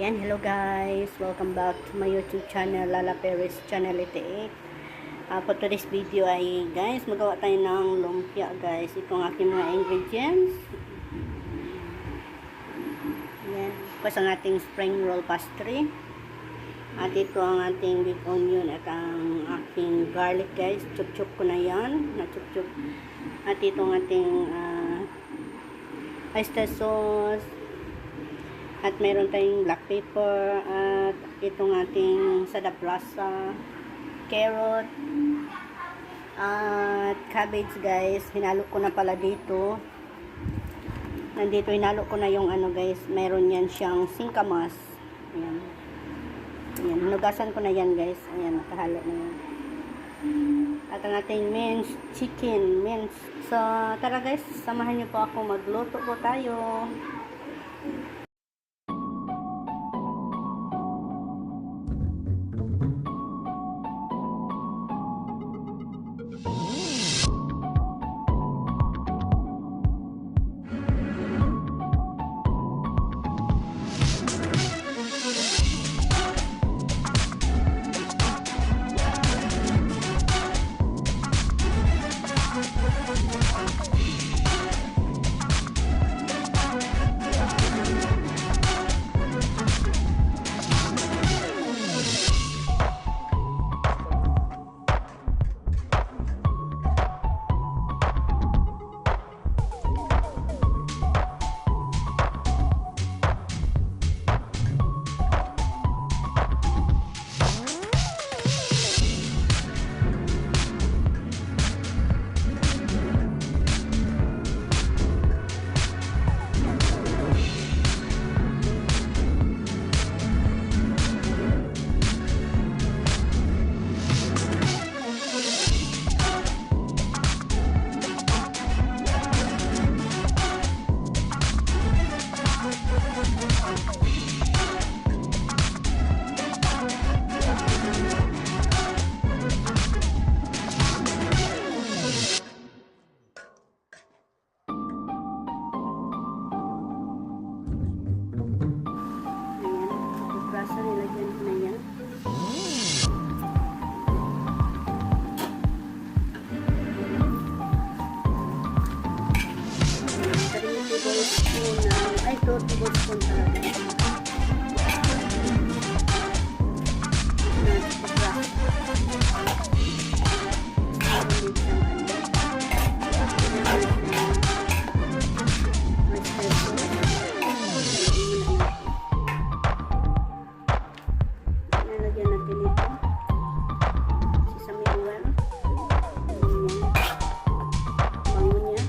Ayan, hello guys. Welcome back to my YouTube channel, Lala Perez Channel 88. For today's video ay guys, magawa tayo ng lumpia guys. Ito ang aking mga ingredients. Ayan, tapos ang ating spring roll pastry. At ito ang ating big onion at ang aking garlic guys. Chup-chup ko na yan. Na-chup-chup. At ito ang ating oyster sauce. At meron tayong black pepper at itong ating sadaprasa, carrot, at cabbage guys. Hinalo ko na pala dito. Nandito hinalo ko na yung ano guys. Meron yan siyang singkamas. Ayan. Ayan. Hinugasan ko na yan guys. Ayan. Nakahalo na yan. At ang ating minced chicken. So tara guys. Samahan niyo po ako. Magluto po tayo. Ay, 2 tablespoon talaga. Nalagyan natin ito. Sesame oil. Bango niya.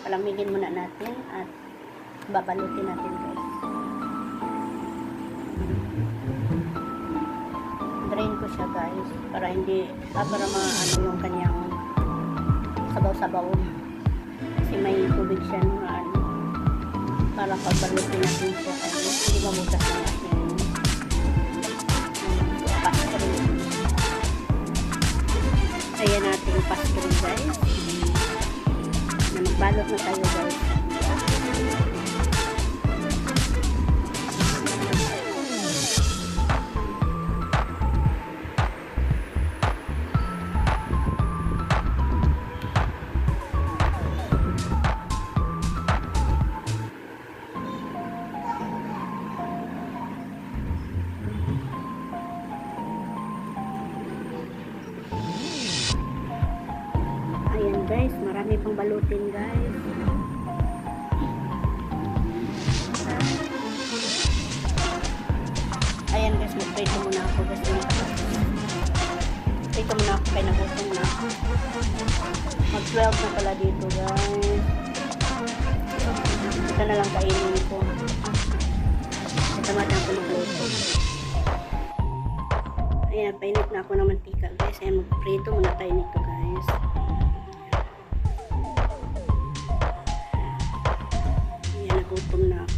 Palamigin muna natin at babalutin natin guys. Drain ko siya guys para hindi para maano yung kanyang sabaw-sabaw kasi may tubig siya na ano para pagbalutin natin siya ay hindi mabutas ng ating pastry. Ayan natin pastry guys. Magbalot na tayo guys. Ayan guys, marami pang balutin guys. Ayan guys, mag-prito muna ako guys. Prito muna ako kaya nagutom na. Mag-12 na pala dito, guys. Ito na lang kainin ko. Tamad ako magluto. Ayan, painit na ako ng mantika, guys. Ayan, magprito muna tayo nito, guys. Ayan, nagutom na ako.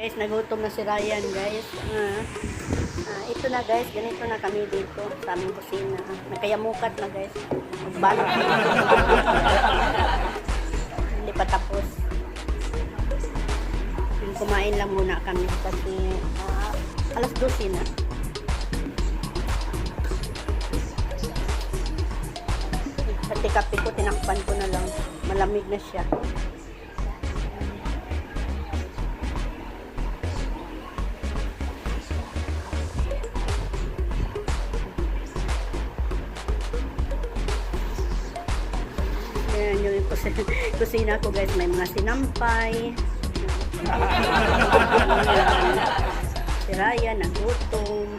Guys, nagutom na si Ryan, guys. Ito na, guys. Ganito na kami dito sa aming kusina. Nakayamukat na, guys. Magbalot na. Hindi pa tapos. Kumain lang muna kami kasi alas 12 na. Pati kape ko, tinakpan ko na lang. Malamig na siya. Ayan yung kusina ko, guys. May mga sinampay. Si Ryan nagutom.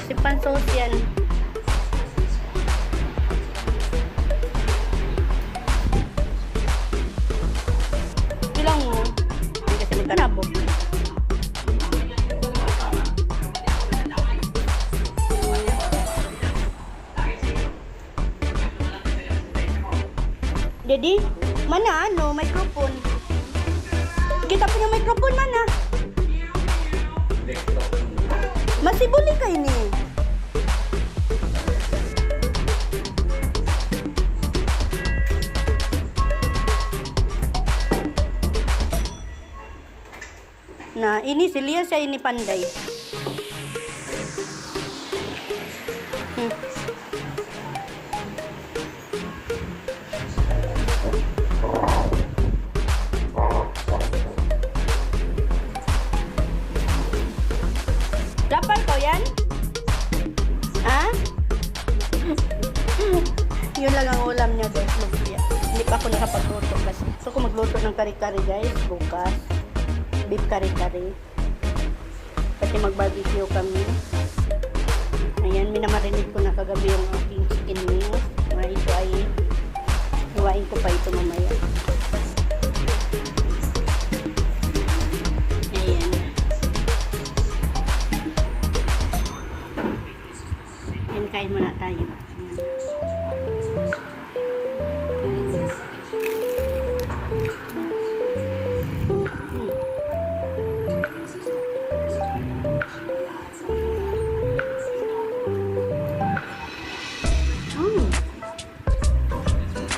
Si Pansos yan. Bilang mo. Hindi kasi nagkanabok. Daddy, mana ano, microphone. Kita punya microphone mana? Masih boleh kah ini? Nah, ini si Lia, saya ini pandai. Dapat kau yan? Ha? Yun lang ang ulam niya, guys. Hindi pa ako nakapagluto kasi. Gusto ko magluto ng kari-kari, guys, bukas. Beef kari-kari. Pati mag-barbecue kami. Ayan, minamarinig ko na kagabi yung aking chicken wings. Ito ay iwain ko pa ito mamaya. Ayan. Ayan, kain muna tayo. Ayan.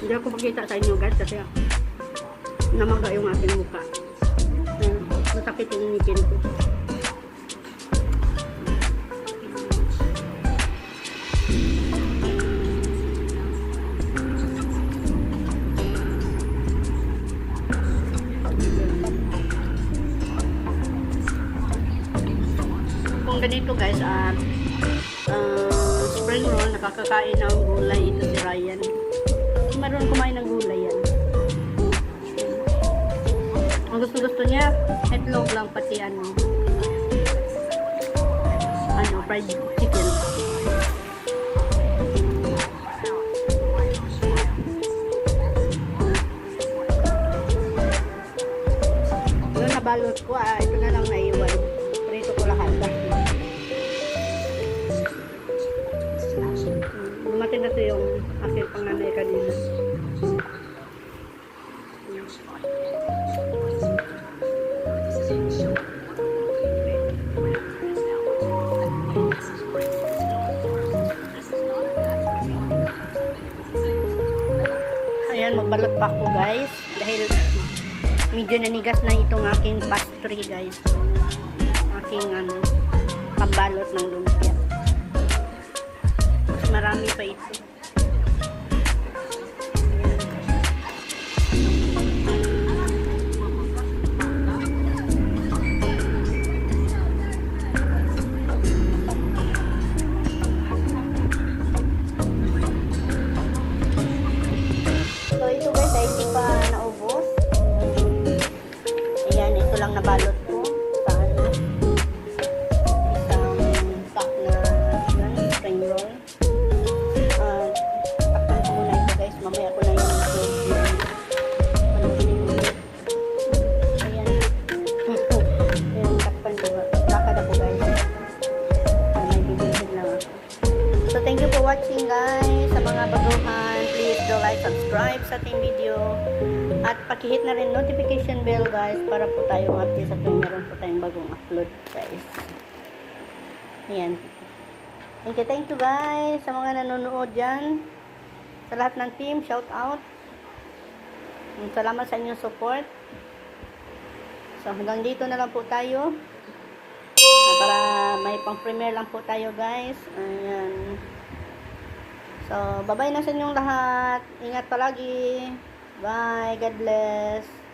Hindi ako pakita sa inyo guys kasi namaga yung aking mukha. Masakit yung inikin ko. Kung ganito guys, spring roll, nakakakain ng gulay ito si Ryan. Meron kumain ng gulay yan. Ang gusto niya, itlog lang pati fried chicken. Yung nabalot ko, ito na lang naiwan. Prito ko lahat. Dumating na ito yung aking panganay kanina. Ayan, magbalot pa ako guys dahil medyo nanigas na itong aking pastry guys, aking pambalot ng lumpia. Mas marami pa ito. So ito guys ay hindi pa naubos. Ayan, ito lang nabalot ko sa isang pack na spring roll. Takpan ko muna ito guys, mamaya ko na yung ayan. Ayan, takpan ko. Lakad ako guys. May bibilhin lang ako. So thank you for watching guys. Sa mga baguhan, please do like, subscribe sa ating video. At pakihit na rin notification bell guys para po tayong update sa tuwing meron po tayong bagong upload guys. Ayan. Thank you guys sa mga nanonood dyan. Sa lahat ng team, shout out. Salamat sa inyong support. So hanggang dito na lang po tayo. Para may pang-premiere lang po tayo guys. Ayan. So bye-bye na sa inyong lahat. Ingat palagi. Bye. God bless.